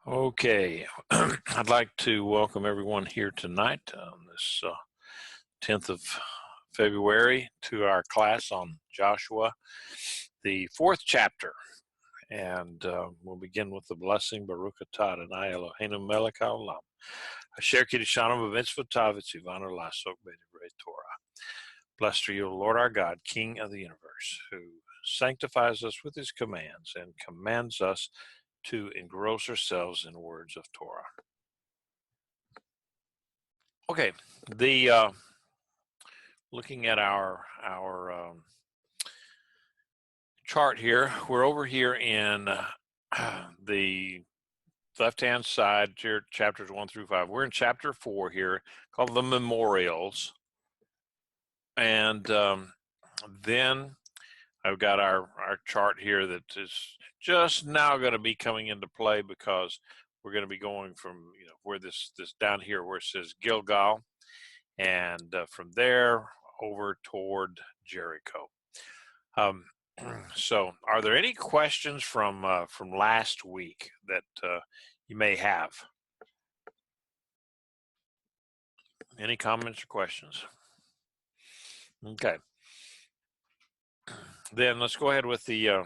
Okay, I'd like to welcome everyone here tonight on this 10th of February to our class on Joshua, the fourth chapter. And we'll begin with the blessing. Baruch atah Adonai Eloheinu melech haolam, asher kiddushanu b'mitzvotav v'tzivanu la'asok b'divrei Torah. Blessed are you, Lord our God, King of the universe, who sanctifies us with his commands and commands us to engross ourselves in words of Torah. Okay, the looking at our chart here, we're over here in the left-hand side, chapters 1 through 5. We're in chapter 4 here, called the Memorials, and then I've got our chart here that is just now going to be coming into play because we're going to be going from where this down here where it says Gilgal, and from there over toward Jericho. So, are there any questions from last week that you may have? Any comments or questions? Okay. Then let's go ahead with the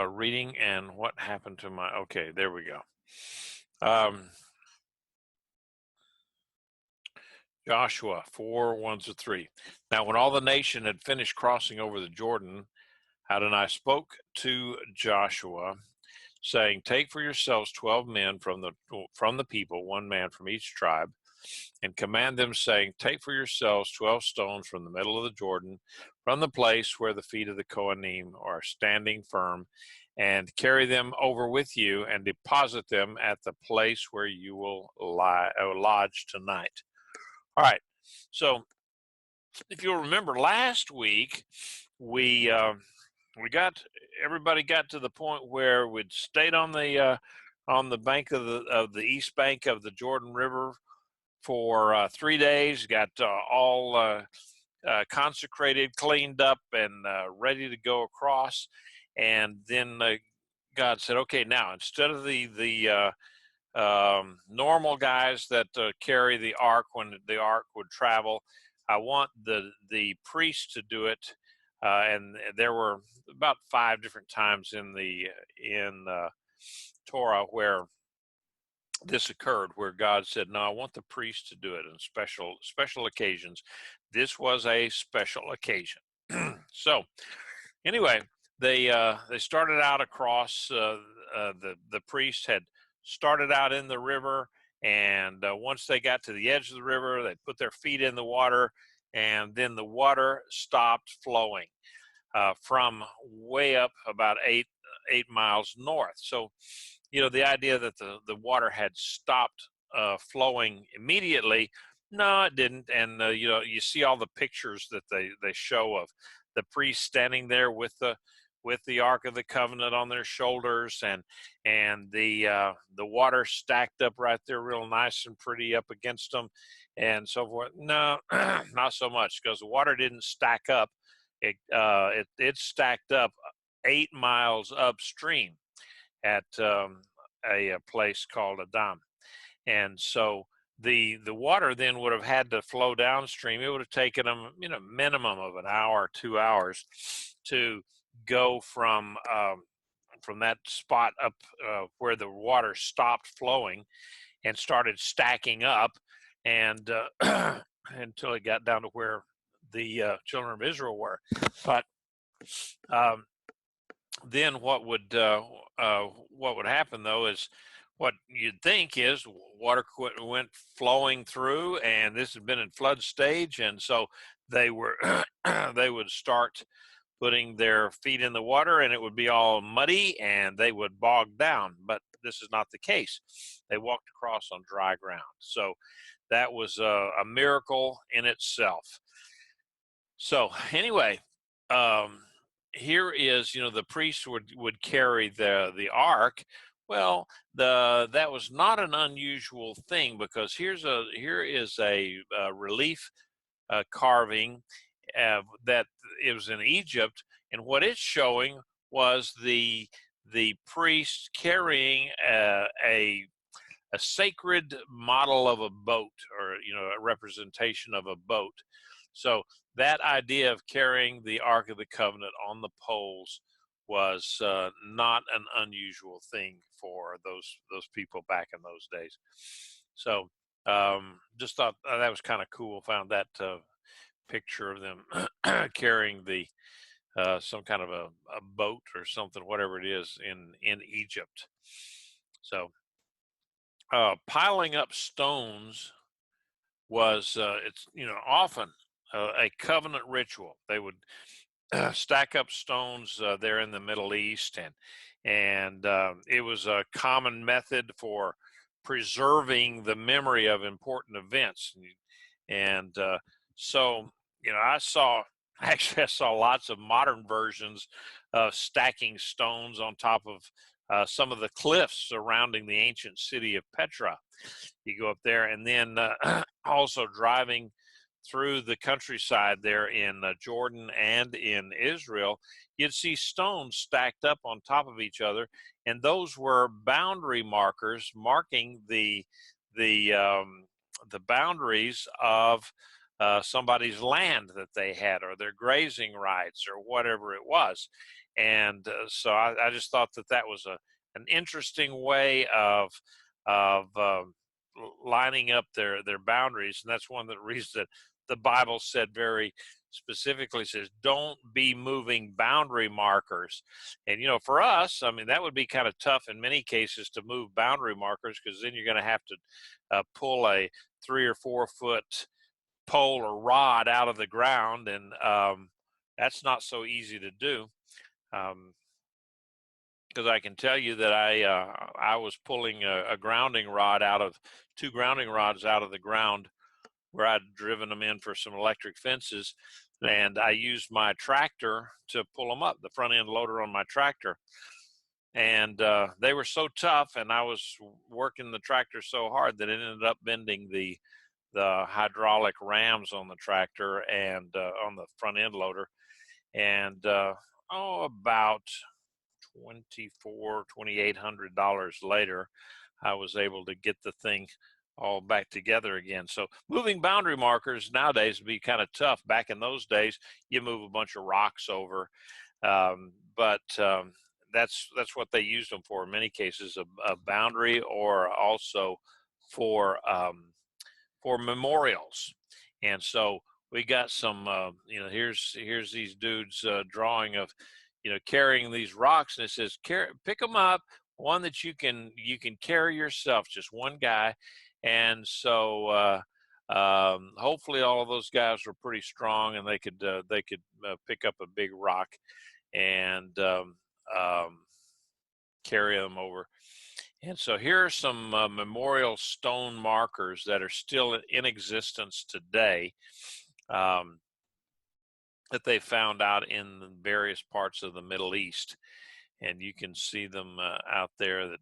reading and what happened to my. Okay, there we go. Joshua 4:1-3. Now, when all the nation had finished crossing over the Jordan, Adonai spoke to Joshua, saying, "Take for yourselves 12 men from the people, one man from each tribe, and command them, saying, Take for yourselves 12 stones from the middle of the Jordan, from the place where the feet of the Kohanim are standing firm, and carry them over with you, and deposit them at the place where you will lodge tonight." All right. So, if you'll remember, last week everybody got to the point where we'd stayed on the bank of the east bank of the Jordan River for 3 days, got all consecrated, cleaned up, and ready to go across. And then God said, "Okay, now instead of the normal guys that carry the ark when the ark would travel, I want the priest to do it." And there were about 5 different times in Torah where this occurred, where God said, "No, I want the priest to do it in special occasions." This was a special occasion. So, anyway, they started out across. The priest had started out in the river, and once they got to the edge of the river, they put their feet in the water, and then the water stopped flowing from way up about 8 miles north. So, the idea that the water had stopped flowing immediately, no, it didn't. And you see all the pictures that they show of the priest standing there with the Ark of the Covenant on their shoulders, and the water stacked up right there real nice and pretty up against them and so forth. No, not so much, because the water didn't stack up. It stacked up 8 miles upstream at a place called Adam. And so the water then would have had to flow downstream. It would have taken them minimum of an hour, 2 hours to go from that spot up where the water stopped flowing and started stacking up, and until it got down to where the children of Israel were. But then what would happen, though, is what you'd think is water went flowing through, and this had been in flood stage, and so they would start putting their feet in the water, and it would be all muddy, and they would bog down. But this is not the case. They walked across on dry ground. So that was a miracle in itself. So anyway, here is, the priests would carry the ark. Well, that was not an unusual thing, because here is a relief carving that it was in Egypt, and what it's showing was the the priest carrying a sacred model of a boat, or a representation of a boat. So that idea of carrying the Ark of the Covenant on the poles was not an unusual thing for those people back in those days. So just thought that was kind of cool. Found that picture of them carrying the some kind of a boat or something, whatever it is, in Egypt. So piling up stones was it's often a covenant ritual. They would stack up stones there in the Middle East, and it was a common method for preserving the memory of important events. And so I saw lots of modern versions of stacking stones on top of some of the cliffs surrounding the ancient city of Petra. You go up there, and then also driving through the countryside there in Jordan and in Israel, you'd see stones stacked up on top of each other, and those were boundary markers marking the boundaries of somebody's land that they had, or their grazing rights, or whatever it was. And so I just thought that was an interesting way of lining up their boundaries, and that's one of the reasons that the Bible said very specifically, says don't be moving boundary markers. And for us, I mean, that would be kind of tough in many cases to move boundary markers, because then you're going to have to pull a 3 or 4 foot pole or rod out of the ground, and that's not so easy to do. Because I can tell you that I was pulling a grounding rod out of 2 grounding rods out of the ground, where I'd driven them in for some electric fences, and I used my tractor to pull them up, the front end loader on my tractor. And they were so tough, and I was working the tractor so hard that it ended up bending the hydraulic rams on the tractor and on the front end loader. And about $2,800 later, I was able to get the thing all back together again. So moving boundary markers nowadays would be kind of tough. Back in those days, you move a bunch of rocks over, but that's what they used them for in many cases, a boundary, or also for memorials. And so we got some here's these dudes drawing of carrying these rocks, and it says pick them up, one that you can carry yourself, just one guy. And so hopefully all of those guys were pretty strong, and they could pick up a big rock and carry them over. And so here are some memorial stone markers that are still in existence today, that they found out in various parts of the Middle East. And you can see them out there,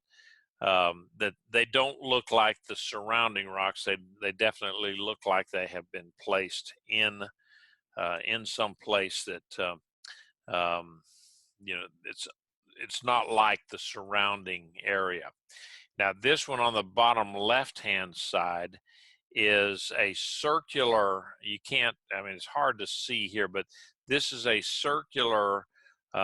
that they don't look like the surrounding rocks. They definitely look like they have been placed in some place that it's not like the surrounding area. Now this one on the bottom left hand side is a circular, it's hard to see here, but this is a circular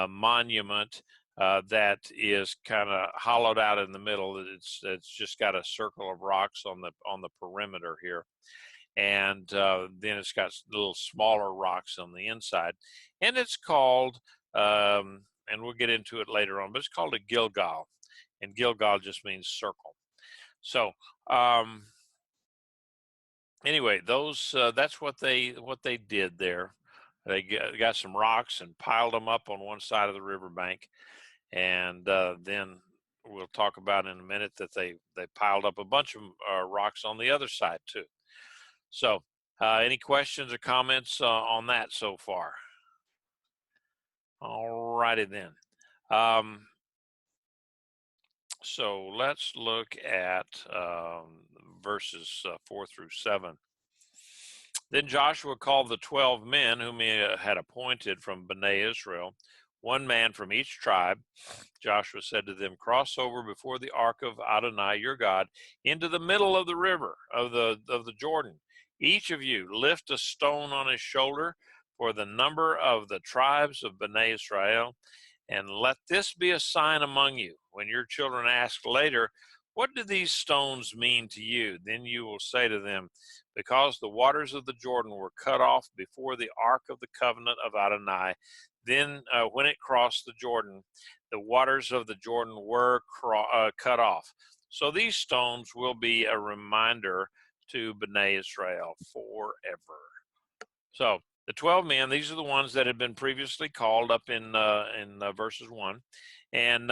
monument that is kind of hollowed out in the middle. It's just got a circle of rocks on the perimeter here, and then it's got little smaller rocks on the inside, and it's called and we'll get into it later on, but it's called a Gilgal, and Gilgal just means circle. So anyway, those that's what they did there. They got some rocks and piled them up on one side of the riverbank, and then we'll talk about in a minute that they piled up a bunch of rocks on the other side too. So any questions or comments on that so far? All righty then. So let's look at verses 4 through 7. Then Joshua called the 12 men whom he had appointed from Bnei Israel, one man from each tribe. Joshua said to them, cross over before the ark of Adonai your God into the middle of the river of the Jordan. Each of you lift a stone on his shoulder for the number of the tribes of Bnei Israel, and let this be a sign among you. When your children ask later, what do these stones mean to you? Then you will say to them, because the waters of the Jordan were cut off before the ark of the covenant of Adonai, then when it crossed the Jordan, the waters of the Jordan were cut off. So these stones will be a reminder to Bnei Israel forever. So the 12 men, these are the ones that had been previously called up in verses 1. And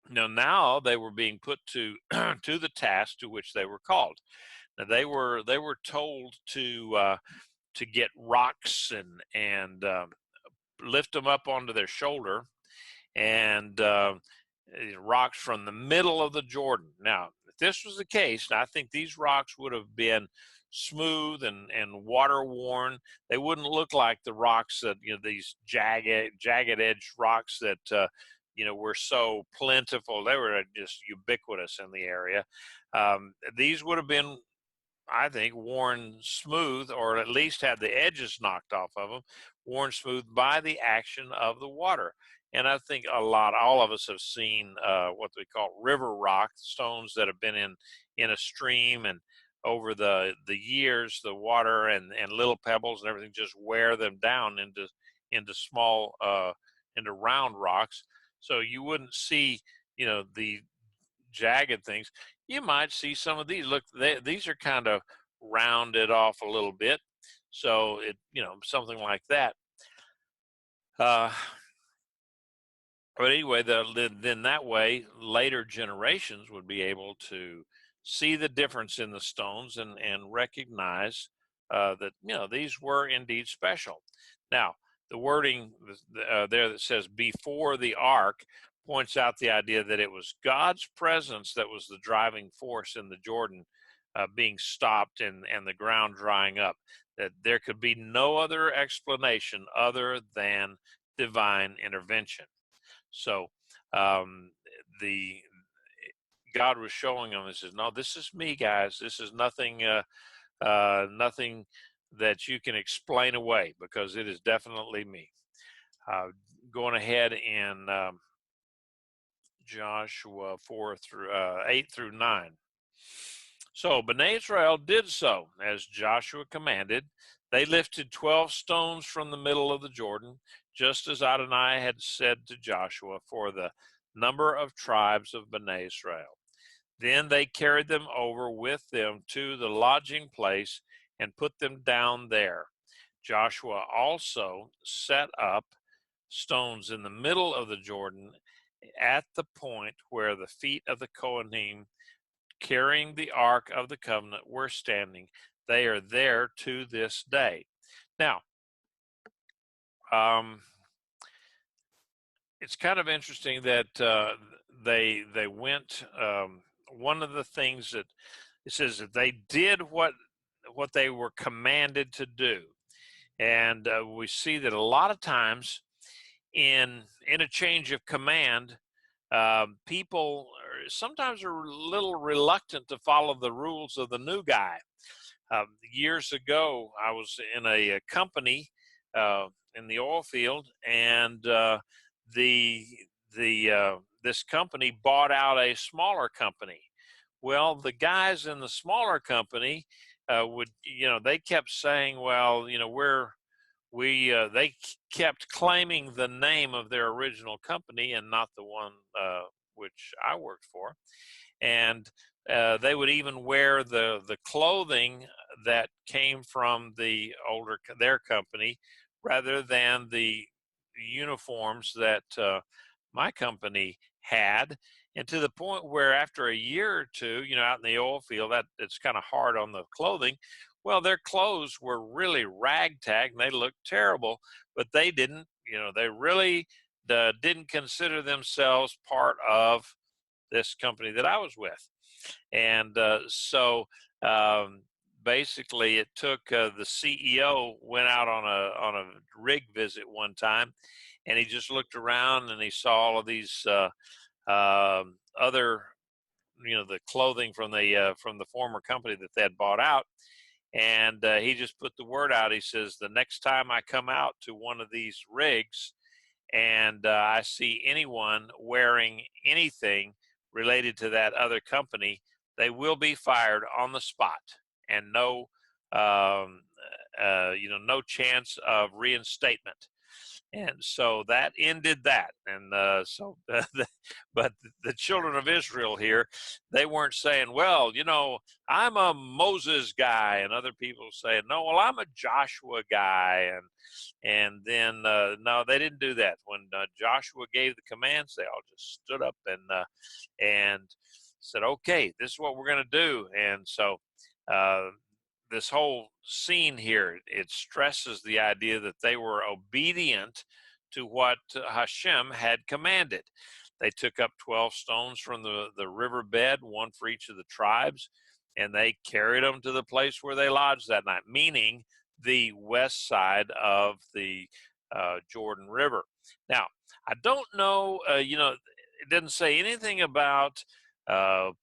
now they were being put to to the task to which they were called. Now they were told to get rocks and lift them up onto their shoulder, and rocks from the middle of the Jordan. Now, if this was the case, I think these rocks would have been smooth and water worn. They wouldn't look like the rocks that these jagged edge rocks that were so plentiful. They were just ubiquitous in the area. These would have been, I think, worn smooth, or at least had the edges knocked off of them, worn smooth by the action of the water. And I think all of us have seen what we call river rock, stones that have been in a stream, and over the years, the water and little pebbles and everything just wear them down into small into round rocks. So you wouldn't see the jagged things. You might see some of these. Look, these are kind of rounded off a little bit, so something like that. But anyway, then that way, later generations would be able to see the difference in the stones and recognize that these were indeed special. Now, the wording there that says "before the ark" points out the idea that it was God's presence that was the driving force in the Jordan being stopped and the ground drying up. That there could be no other explanation other than divine intervention. So the God was showing them, he says, no, this is me, guys. This is nothing nothing that you can explain away, because it is definitely me. Going ahead in Joshua 8 through 9. So Bnei Israel did so as Joshua commanded. They lifted 12 stones from the middle of the Jordan, just as Adonai had said to Joshua, for the number of tribes of Bnei Israel. Then they carried them over with them to the lodging place and put them down there. Joshua also set up stones in the middle of the Jordan at the point where the feet of the Kohanim carrying the Ark of the Covenant were standing. They are there to this day. Now, it's kind of interesting that they went. One of the things that it says that they did what they were commanded to do, and we see that a lot of times in a change of command, people sometimes are a little reluctant to follow the rules of the new guy. Years ago, I was in a company in the oil field, and this company bought out a smaller company. Well, the guys in the smaller company they kept saying, well, they kept claiming the name of their original company and not the one which I worked for, and they would even wear the clothing that came from their company rather than the uniforms that my company had. And to the point where after a year or two, out in the oil field, that it's kind of hard on the clothing. Well, their clothes were really ragtag and they looked terrible, but they didn't, they really didn't consider themselves part of this company that I was with. And so basically it took the CEO went out on a rig visit one time, and he just looked around and he saw all of these other, the clothing from the former company that they had bought out, and he just put the word out. He says, the next time I come out to one of these rigs and I see anyone wearing anything related to that other company, they will be fired on the spot, and um, no chance of reinstatement. And so that ended that. And but the children of Israel here, they weren't saying, well, I'm a Moses guy, and other people saying, no, well, I'm a Joshua guy, and then no, they didn't do that. When Joshua gave the commands, they all just stood up and said, okay, this is what we're going to do. And so uh, this whole scene here, it stresses the idea that they were obedient to what Hashem had commanded. They took up 12 stones from the riverbed, one for each of the tribes, and they carried them to the place where they lodged that night, meaning the west side of the Jordan River. Now, I don't know, it doesn't say anything about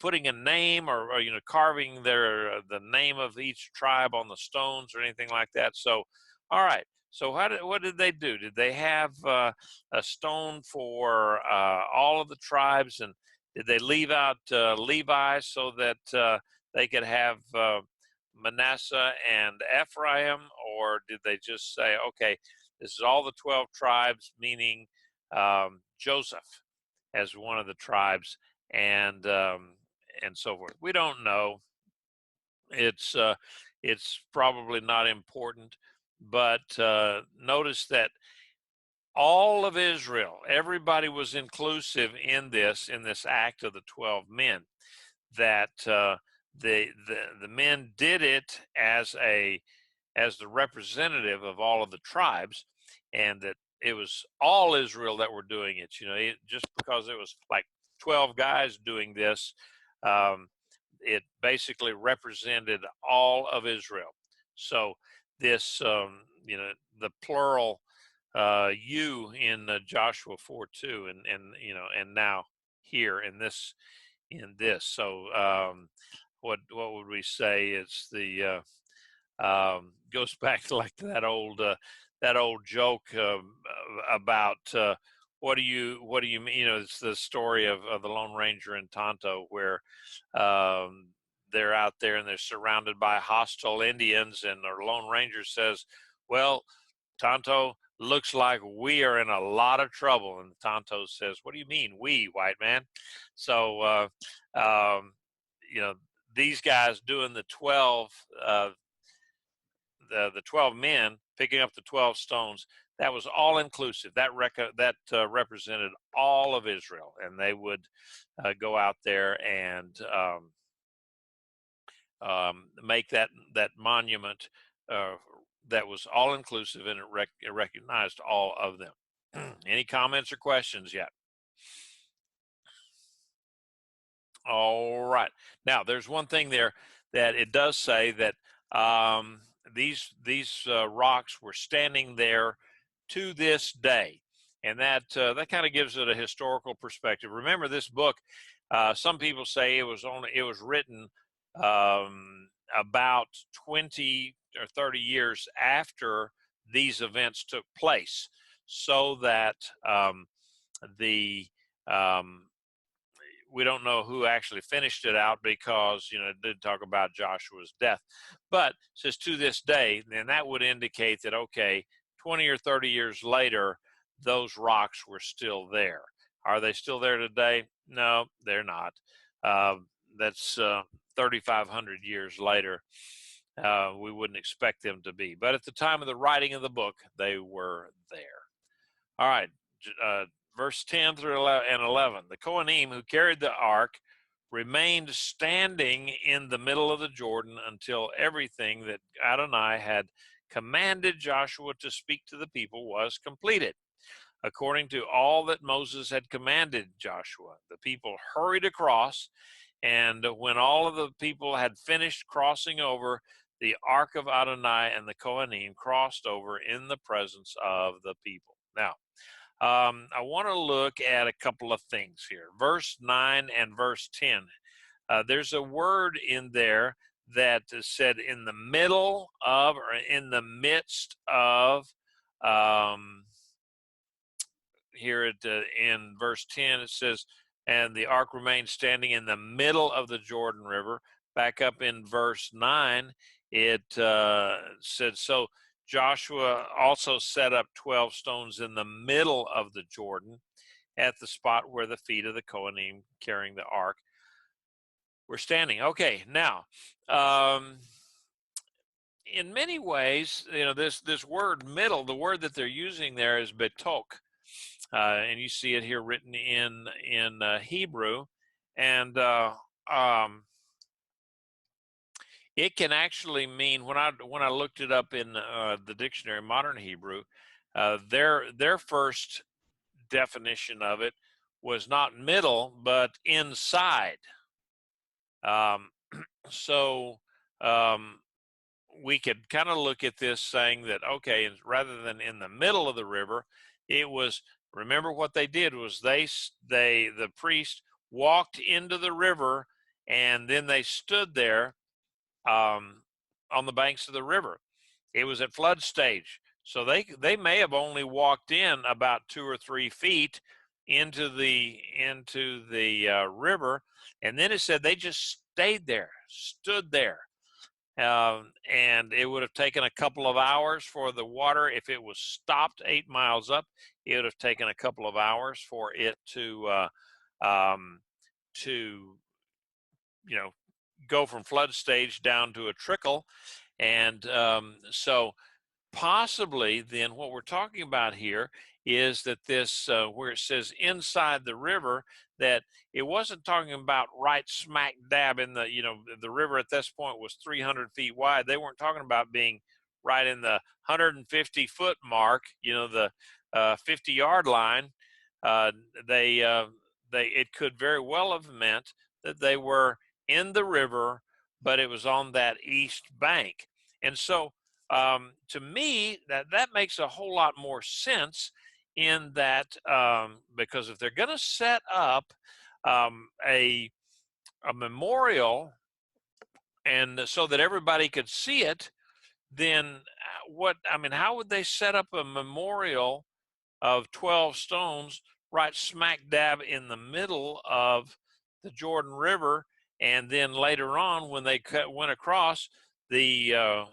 putting a name or carving the name of each tribe on the stones or anything like that. So, all right. So what did they do? Did they have a stone for all of the tribes, and did they leave out Levi so that they could have Manasseh and Ephraim, or did they just say, okay, this is all the 12 tribes, meaning Joseph as one of the tribes, and so forth? We don't know. It's probably not important, but notice that all of Israel, everybody was inclusive in this act of the 12 men. That the men did it as the representative of all of the tribes, and that it was all Israel that were doing it. Just because it was like 12 guys doing this, it basically represented all of Israel. So this, the plural you in Joshua 4:2, and now here in this. So what would we say? It's the goes back to like that old joke about what do you mean? It's the story of the Lone Ranger and Tonto, where they're out there and they're surrounded by hostile Indians, and the Lone Ranger says, well, Tonto, looks like we are in a lot of trouble. And Tonto says, what do you mean, we, white man? So these guys doing the 12 the 12 men picking up the 12 stones, that was all inclusive. That represented all of Israel, and they would go out there and make that monument that was all inclusive, and it recognized all of them. Any comments or questions yet? All right. Now, there's one thing there that it does say that these rocks were standing there to this day, and that kind of gives it a historical perspective. Remember, this book, some people say it was written about 20 or 30 years after these events took place, so that we don't know who actually finished it out, because it did talk about Joshua's death, but it says to this day, then that would indicate that, okay, 20 or 30 years later, those rocks were still there. Are they still there today? No, they're not. That's 3,500 years later. We wouldn't expect them to be, but at the time of the writing of the book, they were there. All right, verse 10 through 11. The Kohanim who carried the ark remained standing in the middle of the Jordan until everything that Adonai had commanded Joshua to speak to the people was completed. According to all that Moses had commanded Joshua, the people hurried across, and when all of the people had finished crossing over, the ark of Adonai and the Kohanim crossed over in the presence of the people. Now, I want to look at a couple of things here. Verse 9 and verse 10. There's a word in there that is said in the middle of, or in the midst of. Here in verse 10, it says, and the ark remained standing in the middle of the Jordan River. Back up in verse 9, it said, so Joshua also set up 12 stones in the middle of the Jordan at the spot where the feet of the Kohanim carrying the ark were standing. Okay, now, in many ways, this word middle, the word that they're using there is betok. And you see it here written in Hebrew, and it can actually mean, when I looked it up in the dictionary, Modern Hebrew, their first definition of it was not middle but inside. So we could kind of look at this saying that, okay, rather than in the middle of the river, it was. Remember what they did was the priest walked into the river, and then they stood there on the banks of the river. It was at flood stage, so they may have only walked in about 2 or 3 feet into the river, and then it said they just stayed there, stood there. And it would have taken a couple of hours for the water. If it was stopped 8 miles up, it would have taken a couple of hours for it to go from flood stage down to a trickle. And so possibly then what we're talking about here is that this where it says inside the river, that it wasn't talking about right smack dab in the river at this point was 300 feet wide. They weren't talking about being right in the 150 foot mark, the 50-yard line. It could very well have meant that they were in the river, but it was on that east bank. And so to me, that makes a whole lot more sense, in that because if they're going to set up a memorial, and so that everybody could see it, then how would they set up a memorial of 12 stones right smack dab in the middle of the Jordan River, and then later on when they went across, the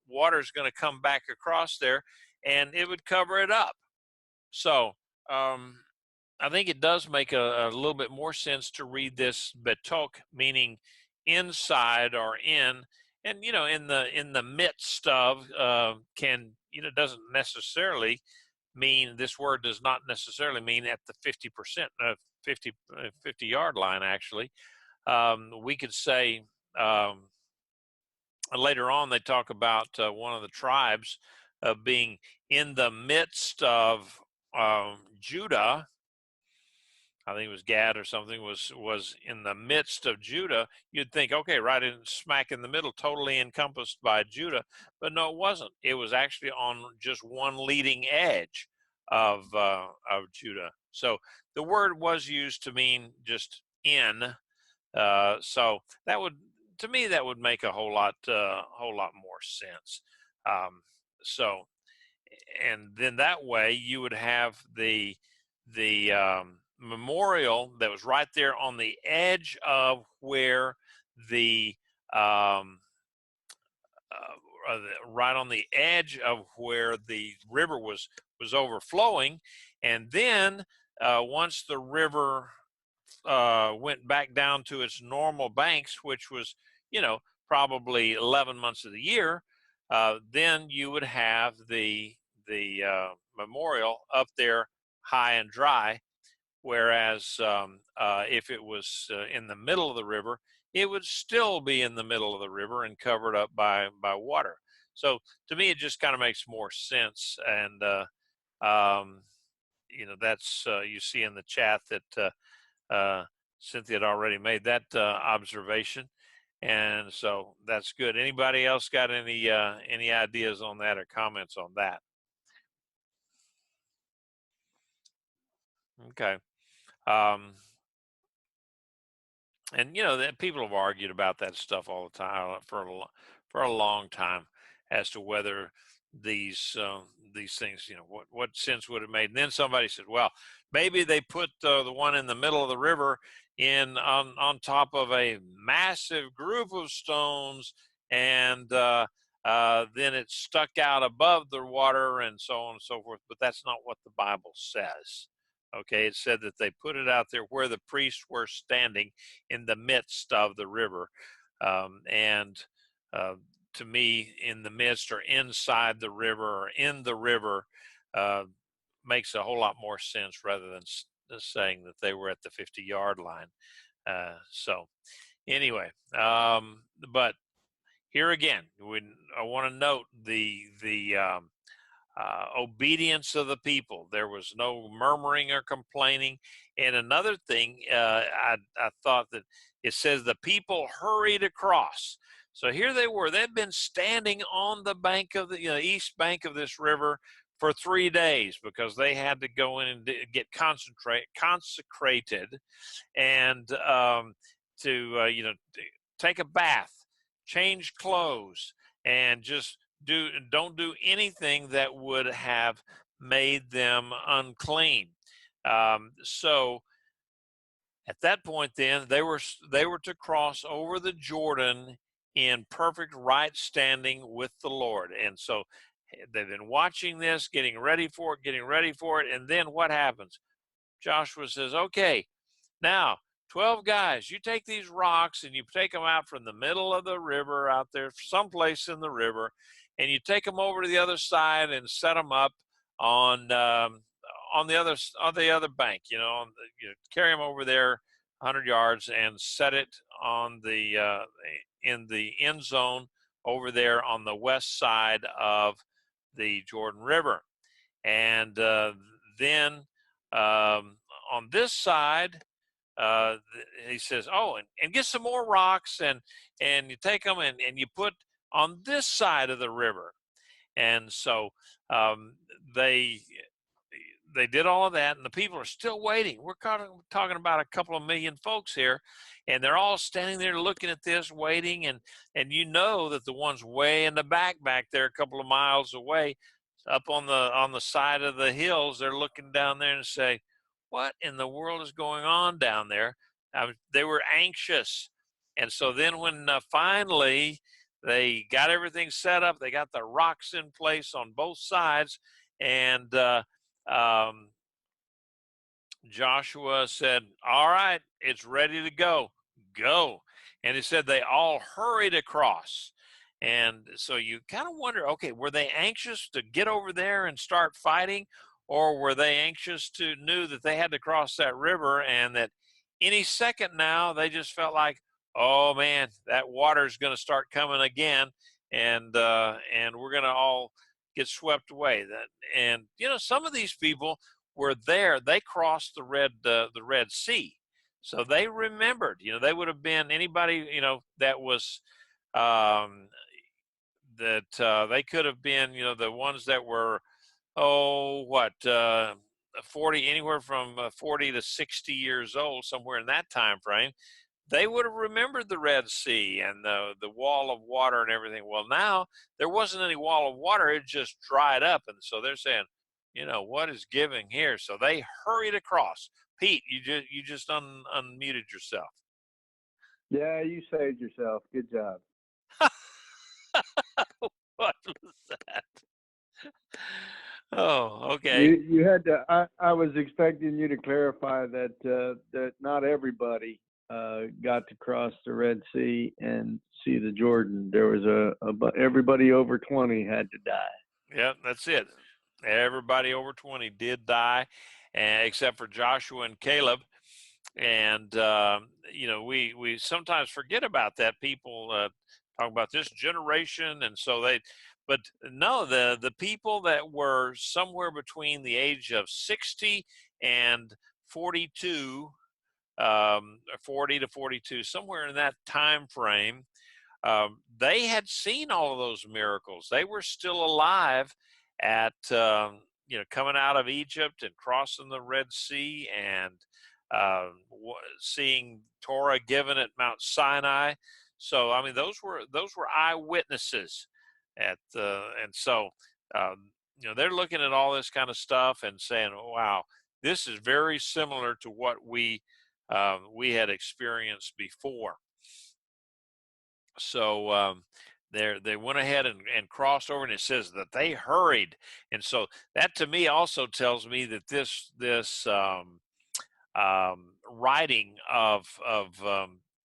water's going to come back across there and it would cover it up. So I think it does make a little bit more sense to read this betok, meaning inside or in, and in the midst of doesn't necessarily mean, this word does not necessarily mean at the 50 yard line. Actually, we could say later on they talk about one of the tribes being in the midst of Judah. I think it was Gad or something, was in the midst of Judah. You'd think, okay, right in smack in the middle, totally encompassed by Judah, but no, it wasn't. It was actually on just one leading edge of Judah. So the word was used to mean just in. So that would, to me, that would make a whole lot more sense. So, and then that way you would have the memorial that was right there on the edge of where right on the edge of where the river was overflowing. And then once the river went back down to its normal banks, which was probably 11 months of the year, then you would have the memorial up there high and dry. Whereas if it was in the middle of the river, it would still be in the middle of the river and covered up by water. So to me, it just kind of makes more sense. And that's you see in the chat that Cynthia had already made that observation. And so that's good. Anybody else got any ideas on that or comments on that? Okay. Um, and that people have argued about that stuff all the time for a long time as to whether these things, what sense would it made. And then somebody said, well, maybe they put the one in the middle of the river in on top of a massive group of stones, and then it stuck out above the water and so on and so forth. But that's not what the Bible says. Okay, it said that they put it out there where the priests were standing in the midst of the river. And to me, in the midst or inside the river or in the river uh, makes a whole lot more sense rather than saying that they were at the 50-yard line. So anyway, but here again, I want to note the obedience of the people. There was no murmuring or complaining. And another thing, I thought that it says the people hurried across. So here they were. They'd been standing on the bank of the east bank of this river for 3 days because they had to go in and get consecrated, and to take a bath, change clothes, and just don't do anything that would have made them unclean. So at that point, then they were to cross over the Jordan in perfect right standing with the Lord. And so they've been watching this, getting ready for it. And then what happens? Joshua says, okay, now 12 guys, you take these rocks and you take them out from the middle of the river out there, someplace in the river, and you take them over to the other side and set them up on the other bank. Carry them over there 100 yards and set it on the in the end zone over there on the west side of the Jordan River. And then on this side, he says, oh, and get some more rocks, and you take them and you put on this side of the river. And so they did all of that, and the people are still waiting. We're talking about a couple of million folks here, and they're all standing there looking at this, waiting, and that the ones way in the back there, a couple of miles away, up on the side of the hills, they're looking down there and say, what in the world is going on down there? They were anxious. And so then when finally they got everything set up, they got the rocks in place on both sides, and um, Joshua said, all right, it's ready to go. Go. And he said they all hurried across. And so you kind of wonder, okay, were they anxious to get over there and start fighting? Or were they anxious knew that they had to cross that river, and that any second now they just felt like, oh man, that water's going to start coming again, and we're going to all get swept away. And some of these people were there. They crossed the Red Sea, so they remembered. They would have been anybody that was they could have been the ones that were 40, anywhere from 40 to 60 years old, somewhere in that time frame. They would have remembered the Red Sea and the wall of water and everything. Well, now there wasn't any wall of water; it just dried up, and so they're saying, what is giving here? So they hurried across. Pete, you just unmuted yourself. Yeah, you saved yourself. Good job. What was that? Oh, okay. You had to. I was expecting you to clarify that that not everybody got to cross the Red Sea and see the Jordan. There was everybody over 20 had to die. Yeah, that's it. Everybody over 20 did die, except for Joshua and Caleb. And we sometimes forget about that. People talk about this generation, and so but no, the people that were somewhere between the age of 60 and 42, 40 to 42, somewhere in that time frame, they had seen all of those miracles. They were still alive at coming out of Egypt and crossing the Red Sea and seeing Torah given at Mount Sinai. So I mean, those were eyewitnesses at and so they're looking at all this kind of stuff and saying, oh, "Wow, this is very similar to what we had experienced before." So they went ahead and crossed over, and it says that they hurried, and so that to me also tells me that this writing of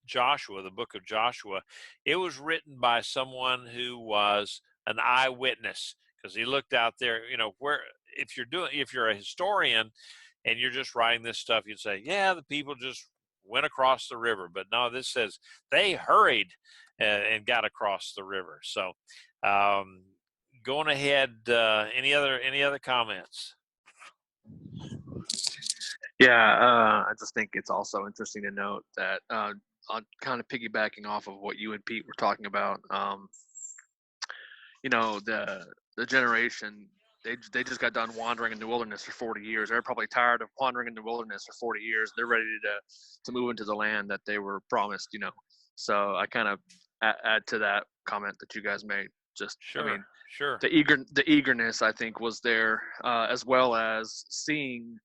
Joshua, the book of Joshua, it was written by someone who was an eyewitness, because he looked out there. Where if you're a historian and you're just writing this stuff, you'd say, yeah, the people just went across the river. But no, this says they hurried and got across the river. So, going ahead, any other comments? Yeah, I just think it's also interesting to note that on kind of piggybacking off of what you and Pete were talking about, the generation, they just got done wandering in the wilderness for 40 years. They're probably tired of wandering in the wilderness for 40 years. They're ready to move into the land that they were promised. So I kind of add to that comment that you guys made. I Sure, mean, sure. the eagerness, I think, was there, as well as seeing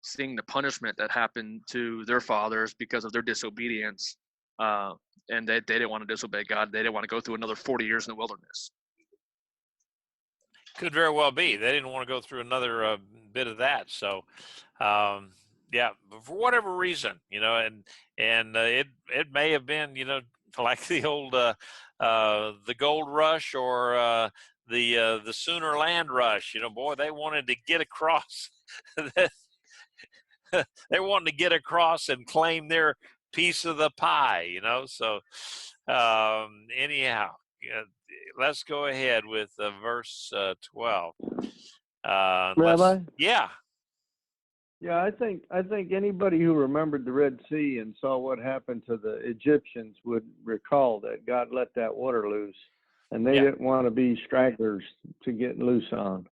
the punishment that happened to their fathers because of their disobedience, and they didn't want to disobey God. They didn't want to go through another 40 years in the wilderness. Could very well be they didn't want to go through another bit of that. So, yeah, but for whatever reason, and it may have been, like the old the gold rush, or the sooner land rush. Boy, they wanted to get across. They wanted to get across and claim their piece of the pie. So anyhow, let's go ahead with verse 12. Rabbi? Yeah. Yeah, I think anybody who remembered the Red Sea and saw what happened to the Egyptians would recall that God let that water loose, and they Yeah. didn't want to be stragglers to get loose on.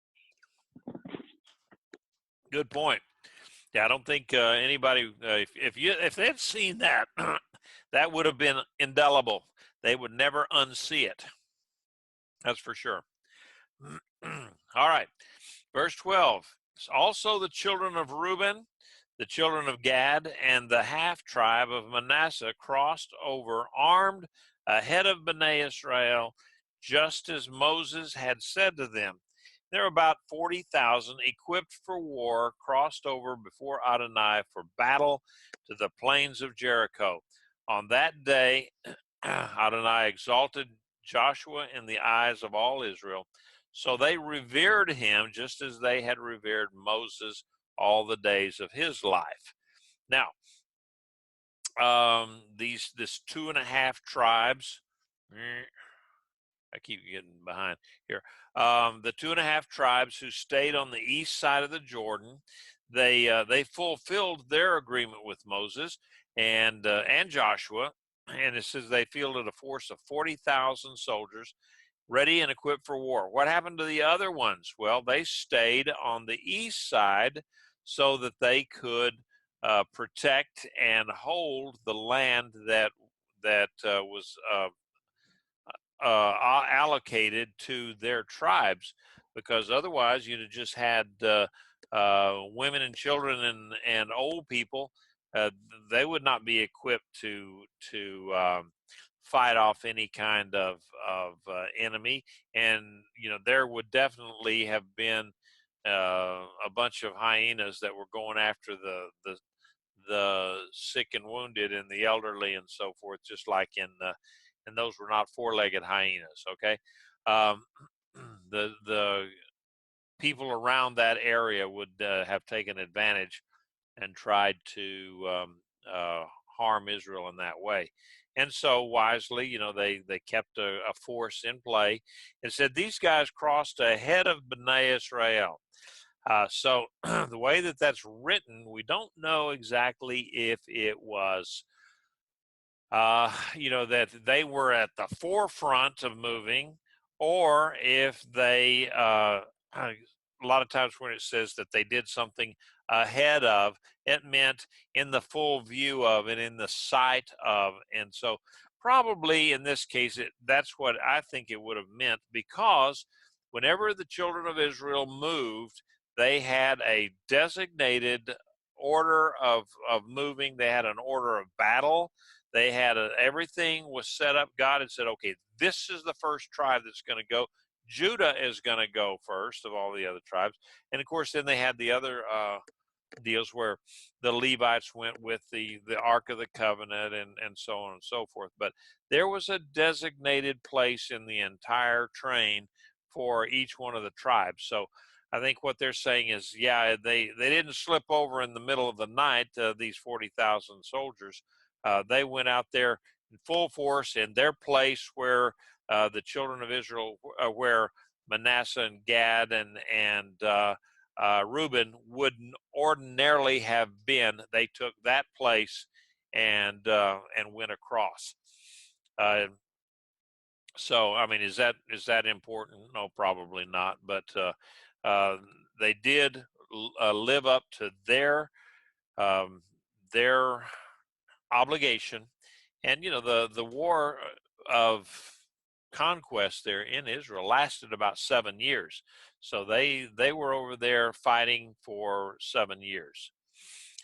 Good point. Yeah, I don't think anybody, if they'd seen that, that would have been indelible. They would never unsee it. That's for sure. All right, verse 12. Also the children of Reuben, the children of Gad, and the half tribe of Manasseh crossed over armed ahead of Bnei Israel, just as Moses had said to them. There were about 40,000 equipped for war, crossed over before Adonai for battle to the plains of Jericho. On that day, Adonai exalted Joshua in the eyes of all Israel. So they revered him just as they had revered Moses all the days of his life. Now, this 2.5 tribes. I keep getting behind here. The 2.5 tribes who stayed on the east side of the Jordan, they fulfilled their agreement with Moses and Joshua, and it says they fielded a force of 40,000 soldiers, ready and equipped for war. What happened to the other ones? Well, they stayed on the east side so that they could protect and hold the land that was allocated to their tribes, because otherwise you'd have just had women and children and old people. They would not be equipped to fight off any kind of enemy, and there would definitely have been a bunch of hyenas that were going after the sick and wounded and the elderly and so forth, just like and those were not four-legged hyenas. Okay, um, the people around that area would have taken advantage and tried to harm Israel in that way. And so wisely, they kept a force in play and said these guys crossed ahead of Bnei Israel. So the way that that's written, we don't know exactly if it was that they were at the forefront of moving, or if they, a lot of times when it says that they did something ahead of, it meant in the full view of and in the sight of. And so, probably in this case, that's what I think it would have meant, because whenever the children of Israel moved, they had a designated order of moving, they had an order of battle. They had everything was set up. God had said, okay, this is the first tribe that's going to go. Judah is going to go first of all the other tribes. And of course, then they had the other deals where the Levites went with the Ark of the Covenant and so on and so forth. But there was a designated place in the entire train for each one of the tribes. So I think what they're saying is, yeah, they didn't slip over in the middle of the night, these 40,000 soldiers. They went out there in full force in their place where the children of Israel, where Manasseh and Gad and Reuben wouldn't ordinarily have been. They took that place and went across. So, I mean, is that important? No, probably not. But they did live up to their obligation. And the war of conquest there in Israel lasted about 7 years. So they were over there fighting for 7 years.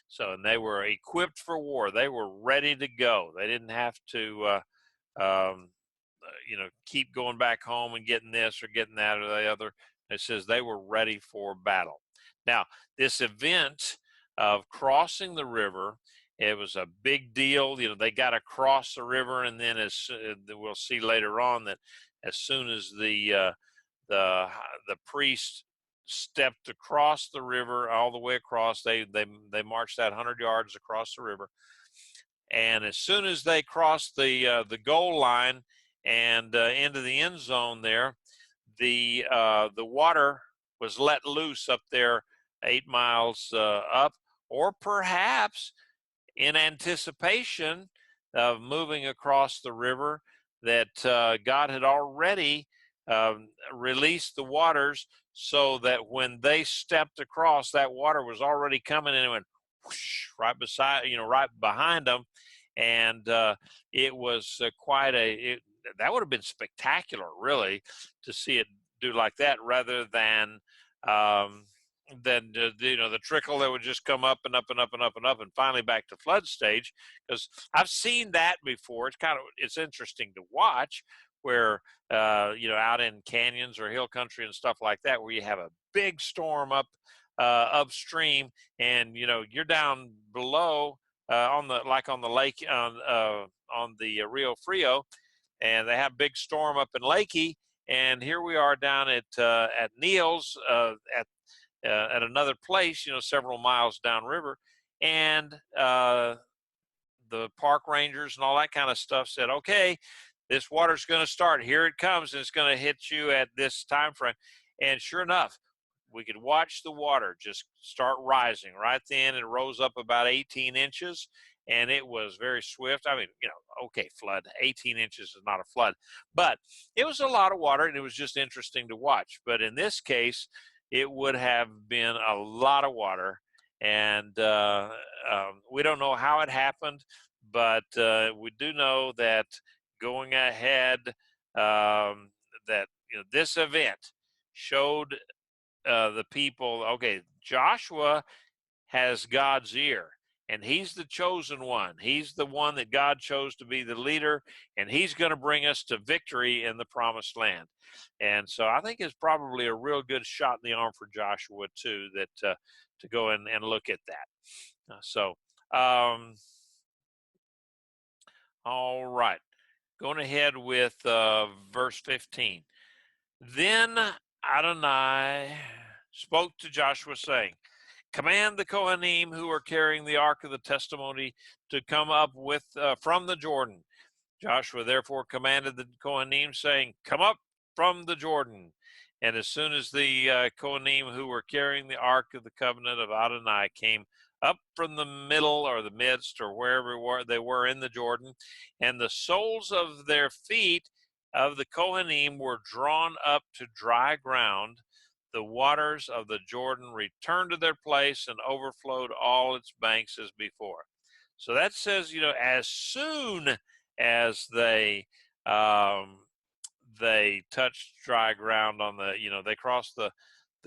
So, and they were equipped for war. They were ready to go. They didn't have to keep going back home and getting this or getting that or the other. It says they were ready for battle. Now, this event of crossing the river, it was a big deal. They got to cross the river, and then as we'll see later on, that as soon as the priest stepped across the river, all the way across, they marched that 100 yards across the river, and as soon as they crossed the goal line and into the end zone there, the water was let loose up there 8 miles up, or perhaps in anticipation of moving across the river, that God had already released the waters, so that when they stepped across, that water was already coming and it went whoosh, right behind them. And it was that would have been spectacular, really, to see it do like that, rather than the trickle that would just come up and up and up and up and up and finally back to flood stage. Because I've seen that before. It's interesting to watch, where out in canyons or hill country and stuff like that, where you have a big storm upstream, and you're down below on the lake on the Rio Frio, and they have big storm up in Lakey, and here we are down at Neal's at another place, several miles downriver, and the park rangers and all that kind of stuff said, okay, this water's going to start. Here it comes, and it's going to hit you at this time frame. And sure enough, we could watch the water just start rising. Right then, it rose up about 18 inches, and it was very swift. I mean, okay, flood. 18 inches is not a flood, but it was a lot of water, and it was just interesting to watch. But in this case, it would have been a lot of water, and we don't know how it happened, but we do know that going ahead, that this event showed the people, okay, Joshua has God's ear, and he's the chosen one. He's the one that God chose to be the leader, and he's going to bring us to victory in the promised land. And so I think it's probably a real good shot in the arm for Joshua too, that to go and look at that. All right, going ahead with verse 15. Then Adonai spoke to Joshua, saying, command the Kohanim who are carrying the ark of the testimony to come up from the Jordan. Joshua therefore commanded the Kohanim, saying, come up from the Jordan. And as soon as the Kohanim who were carrying the ark of the covenant of Adonai came up from the middle or the midst or wherever they were in the Jordan, and the soles of their feet of the Kohanim were drawn up to dry ground. The waters of the Jordan returned to their place and overflowed all its banks as before. So that says, as soon as they touched dry ground on they crossed the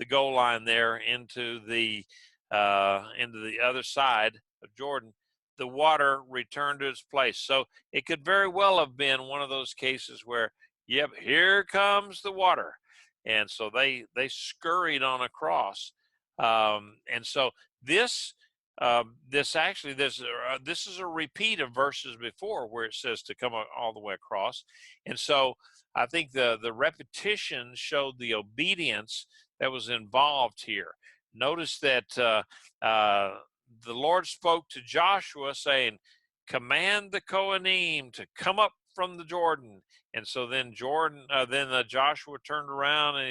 goal line there into the other side of Jordan, the water returned to its place. So it could very well have been one of those cases where, yep, here comes the water, and so they scurried on across, and so this. This is a repeat of verses before where it says to come all the way across, and so I think the repetition showed the obedience that was involved here. Notice that the Lord spoke to Joshua saying, "Command the Kohanim to come up from the Jordan." And so then Joshua turned around and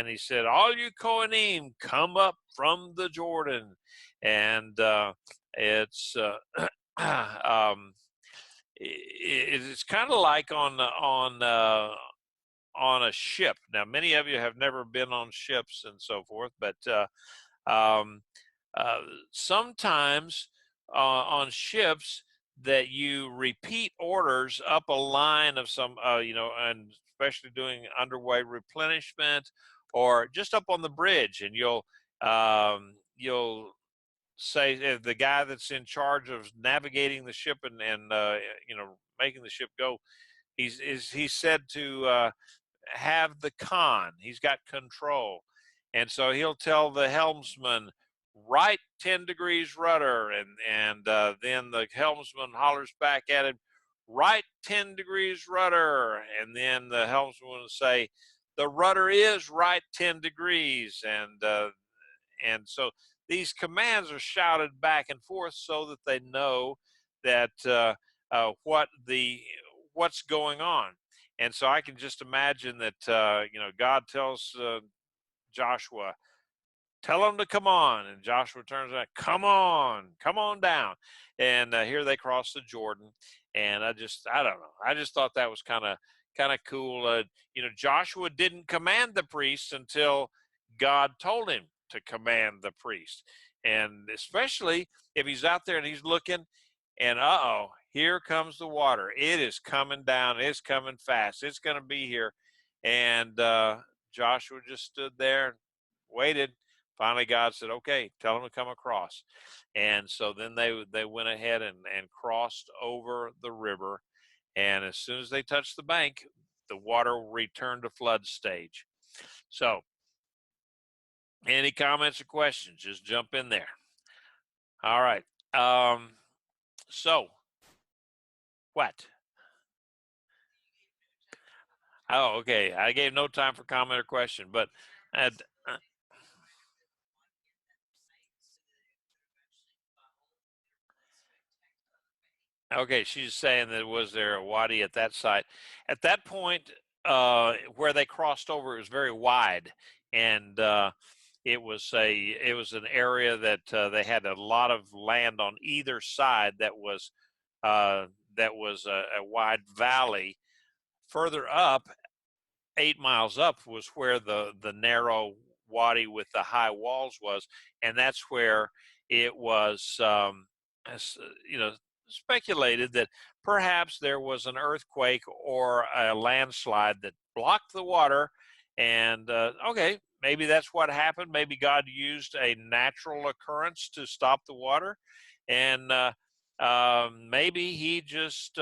he said, "All you Kohanim, come up from the Jordan." And it's it's kind of like on a ship. Now, many of you have never been on ships and so forth, but um, sometimes on ships that you repeat orders up a line of some, and especially doing underway replenishment or just up on the bridge, and you'll say the guy that's in charge of navigating the ship and making the ship go, he's said to have the con. He's got control. And so he'll tell the helmsman, right 10 degrees rudder. And then the helmsman hollers back at him, right 10 degrees rudder. And then the helmsman will say, the rudder is right 10 degrees. And so these commands are shouted back and forth so that they know that what's going on. And so I can just imagine that God tells Joshua, "Tell them to come on," and Joshua turns around, come on down, and here they cross the Jordan. And I don't know, I just thought that was kind of cool. Joshua didn't command the priests until God told him to command the priest, and especially if he's out there and he's looking, and here comes the water. It is coming down. It's coming fast. It's going to be here. And Joshua just stood there and waited. Finally, God said, "Okay, tell them to come across." And so then they went ahead and crossed over the river. And as soon as they touched the bank, the water returned to flood stage. So, any comments or questions? Just jump in there. All right. So, what? Oh, okay. I gave no time for comment or question, but uh, okay, she's saying that was there a wadi at that site? At that point, where they crossed over, it was very wide, and it was an area that they had a lot of land on either side that was a wide valley. Further up, 8 miles up, was where the narrow wadi with the high walls was, and that's where it was speculated that perhaps there was an earthquake or a landslide that blocked the water. And okay, maybe that's what happened. Maybe God used a natural occurrence to stop the water, and maybe he just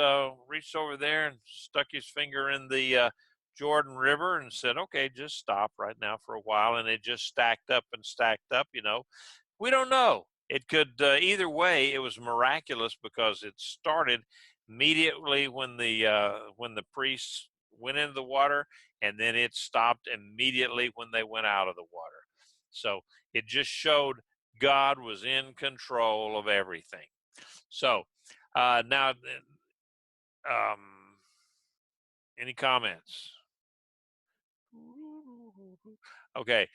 reached over there and stuck his finger in the Jordan River and said, "Okay, just stop right now for a while," and it just stacked up and stacked up. We don't know. It could either way. It was miraculous because it started immediately when the priests went into the water, and then it stopped immediately when they went out of the water. So it just showed God was in control of everything. So now, any comments? Okay,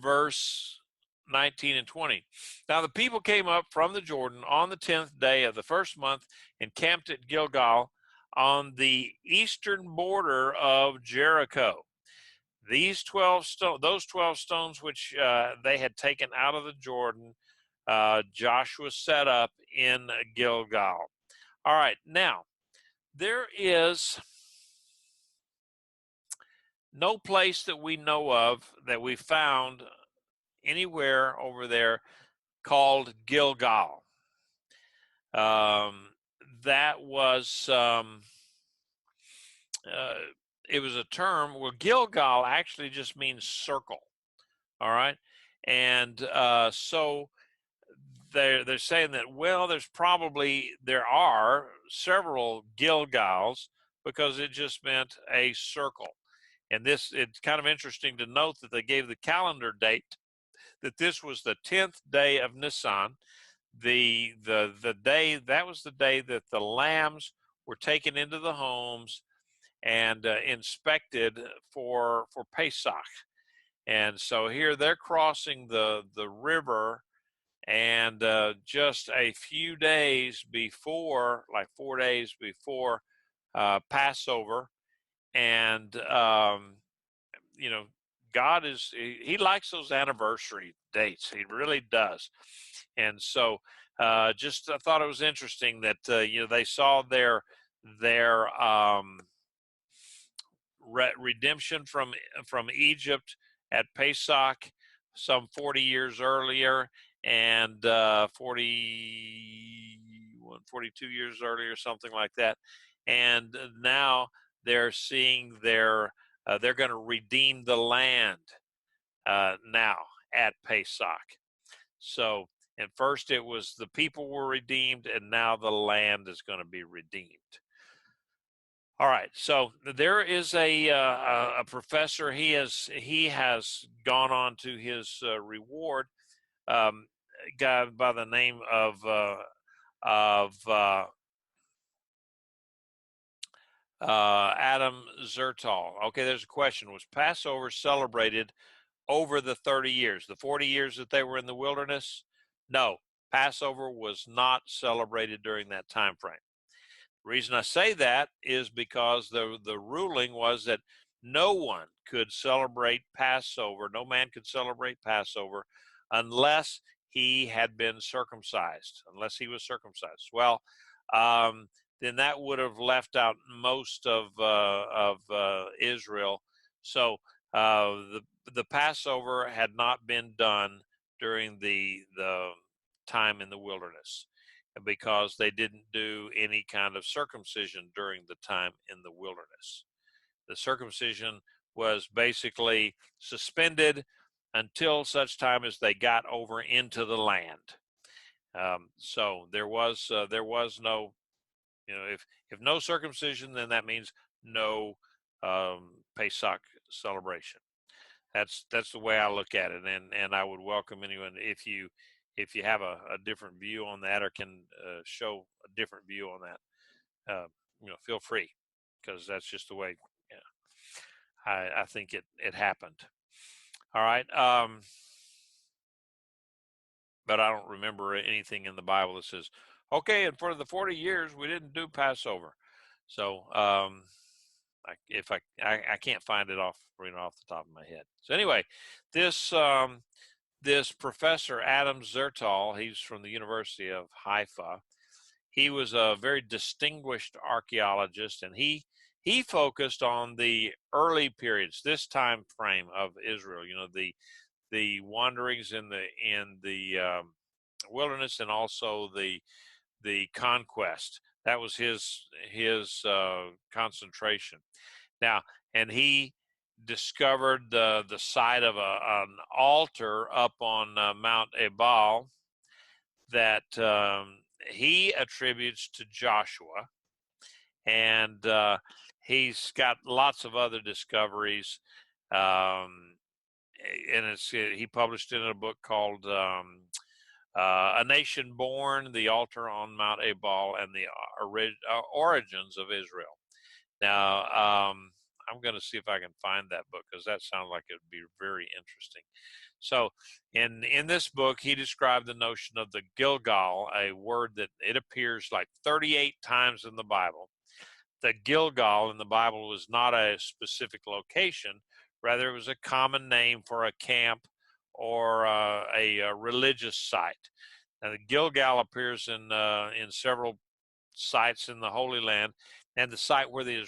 verse 19 and 20. Now the people came up from the Jordan on the 10th day of the first month and camped at Gilgal on the eastern border of Jericho. These 12 those 12 stones which they had taken out of the Jordan, Joshua set up in Gilgal. All right, now there is no place that we know of that we found anywhere over there called Gilgal. That was it was a term. Well, Gilgal actually just means circle. All right, and so they're saying that, well, there are several Gilgals because it just meant a circle. And it's kind of interesting to note that they gave the calendar date that this was the 10th day of Nisan. The day that was the day that the lambs were taken into the homes and inspected for Pesach. And so here they're crossing the river, and just a few days before, like 4 days before Passover, and you know, God he likes those anniversary dates. He really does. And so just I thought it was interesting that they saw their redemption from Egypt at Pesach some 40 years earlier, and 42 years earlier, something like that. And now they're seeing they're going to redeem the land now at Pesach. So, and first it was the people were redeemed, and now the land is going to be redeemed. All right, so there is a professor. He has gone on to his reward. A guy by the name of Adam Zertal. Okay, there's a question: was Passover celebrated over the 30 years, the 40 years that they were in the wilderness? No, Passover was not celebrated during that time frame. The reason I say that is because the ruling was that no one could celebrate Passover, no man could celebrate Passover unless he had been circumcised, unless he was circumcised. Well, then that would have left out most of Israel. So the Passover had not been done during the time in the wilderness, because they didn't do any kind of circumcision during the time in the wilderness. The circumcision was basically suspended until such time as they got over into the land. So there was no, if no circumcision, then that means no Pesach celebration. That's the way I look at it, and I would welcome anyone if you have a different view on that, or can show a different view on that. Feel free, because that's just the way I think it happened. All right, but I don't remember anything in the Bible that says, okay, and for the 40 years we didn't do Passover. So I can't find it off the top of my head. So anyway, this professor, Adam Zertal, he's from the University of Haifa. He was a very distinguished archaeologist, and he focused on the early periods, this time frame of Israel. The wanderings in the wilderness, and also the conquest. That was his concentration. Now, and he discovered the site of an altar up on Mount Ebal that he attributes to Joshua, and he's got lots of other discoveries, and he published it in a book called A Nation Born, The Altar on Mount Ebal, and the Origins of Israel. Now, I'm going to see if I can find that book, because that sounds like it would be very interesting. So in this book, he described the notion of the Gilgal, a word that it appears like 38 times in the Bible. The Gilgal in the Bible was not a specific location, rather it was a common name for a camp or a religious site. Now, the Gilgal appears in several sites in the Holy Land, and the site where the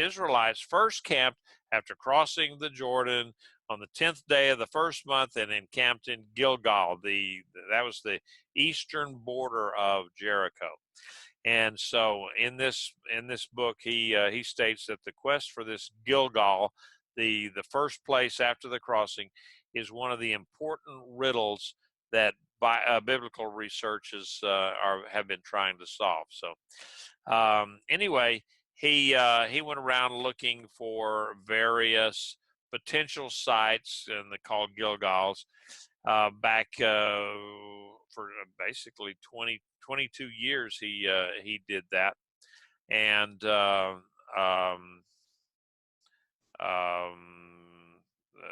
Israelites first camped after crossing the Jordan on the 10th day of the first month and encamped in Gilgal. That was the eastern border of Jericho. And so in this book, he states that the quest for this Gilgal, the first place after the crossing, is one of the important riddles that biblical researchers have been trying to solve. So anyway, he went around looking for various potential sites, and they're called Gilgals, back for basically 22 years. He did that, and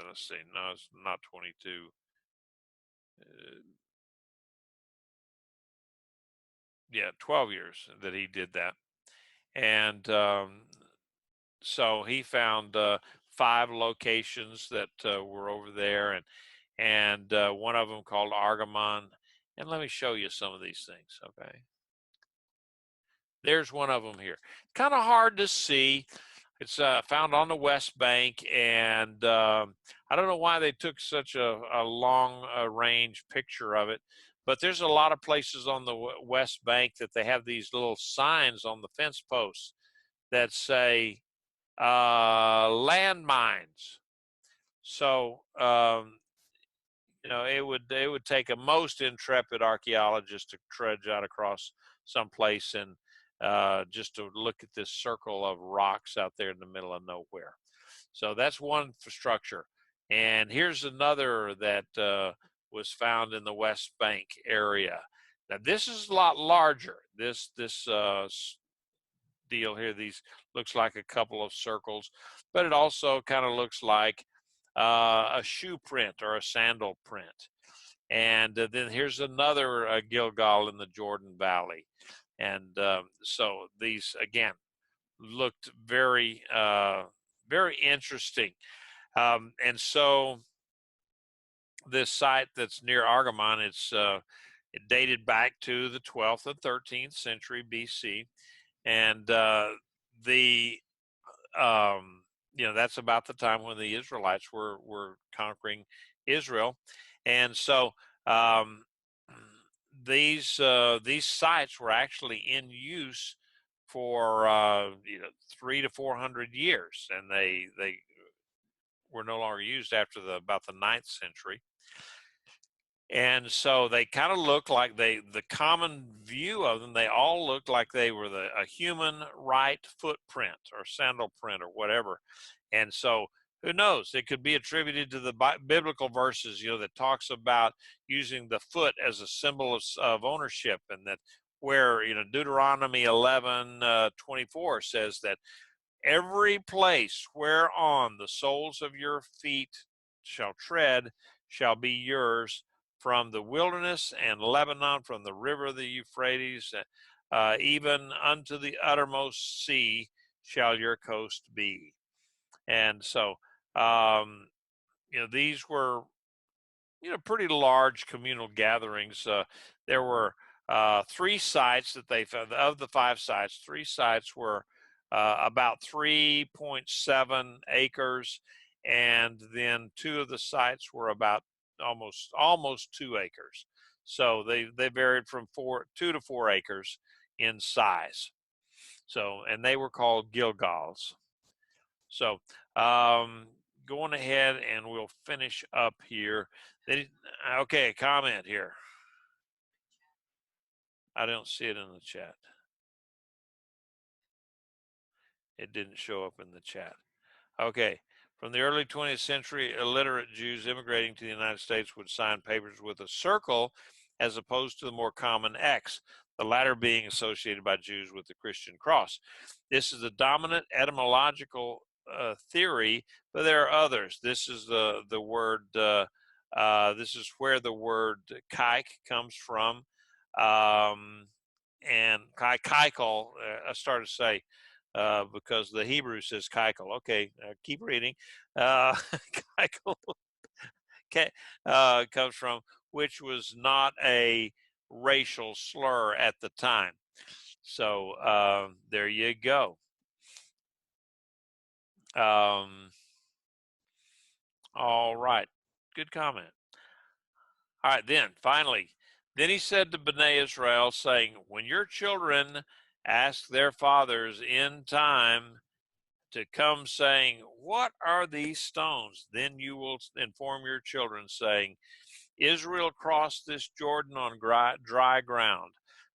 let's see, no, it's not 22. Yeah, 12 years that he did that, and so he found 5 locations that were over there, and one of them called Argamon. And let me show you some of these things. Okay, there's one of them here. Kind of hard to see. It's found on the West Bank, and I don't know why they took such a long range picture of it, but there's a lot of places on the West Bank that they have these little signs on the fence posts that say landmines. So it would take a most intrepid archaeologist to trudge out across someplace and just to look at this circle of rocks out there in the middle of nowhere. So that's one structure. And here's another that was found in the West Bank area. Now this is a lot larger. This deal here, these looks like a couple of circles, but it also kind of looks like a shoe print or a sandal print. And then here's another Gilgal in the Jordan Valley. And so these, again, looked very, very interesting. And so this site that's near Argamon, it dated back to the 12th and 13th century BC. And that's about the time when the Israelites were conquering Israel. And so these sites were actually in use for 300 to 400 years, and they were no longer used after about the 9th century. And so they kind of look like the common view of them, they all looked like they were a human right footprint or sandal print or whatever. And so who knows, it could be attributed to the biblical verses, that talks about using the foot as a symbol of ownership, and that where, Deuteronomy 11:24 says that every place whereon the soles of your feet shall tread shall be yours, from the wilderness and Lebanon, from the river of the Euphrates, even unto the uttermost sea shall your coast be. And so, these were, pretty large communal gatherings. There were 3 sites that they found. Of the 5 sites, 3 sites were about 3.7 acres, and then 2 of the sites were about almost 2 acres. So they varied from 2 to 4 acres in size. So, and they were called Gilgals. So going ahead, and we'll finish up here. Okay, comment here. I don't see it in the chat. It didn't show up in the chat. Okay. From the early 20th century, illiterate Jews immigrating to the United States would sign papers with a circle as opposed to the more common X, the latter being associated by Jews with the Christian cross. This is the dominant etymological theory, but there are others. This is the word This is where the word kike comes from. And keikel, I started to say, because the Hebrew says keikel. Okay, keep reading. Keikel comes from, which was not a racial slur at the time. So there you go. All right, good comment. All right, then finally, then he said to Bnei Israel, saying, when your children ask their fathers in time to come, saying, what are these stones? Then you will inform your children, saying, Israel crossed this Jordan on dry ground.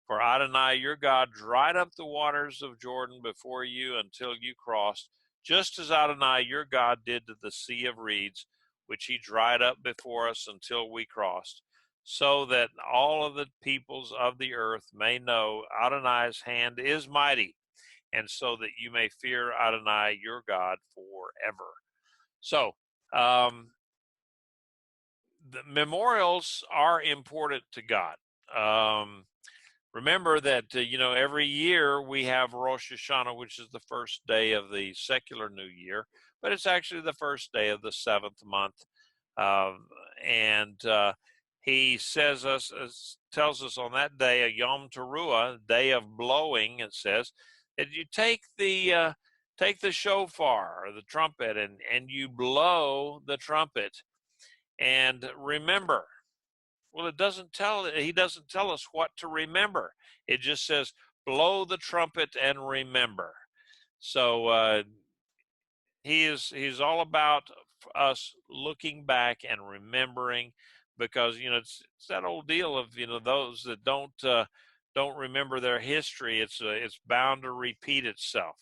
For Adonai your God dried up the waters of Jordan before you until you crossed, just as Adonai your God did to the Sea of Reeds, which he dried up before us until we crossed, so that all of the peoples of the earth may know Adonai's hand is mighty, and so that you may fear Adonai your God forever. So, the memorials are important to God. Remember that, every year we have Rosh Hashanah, which is the first day of the secular new year, but it's actually the first day of the seventh month. And he tells us on that day, a Yom Teruah, day of blowing, it says, that you take the shofar or the trumpet and you blow the trumpet. And remember, well, he doesn't tell us what to remember. It just says, blow the trumpet and remember. So he's all about us looking back and remembering, because it's that old deal of those that don't remember their history. It's bound to repeat itself.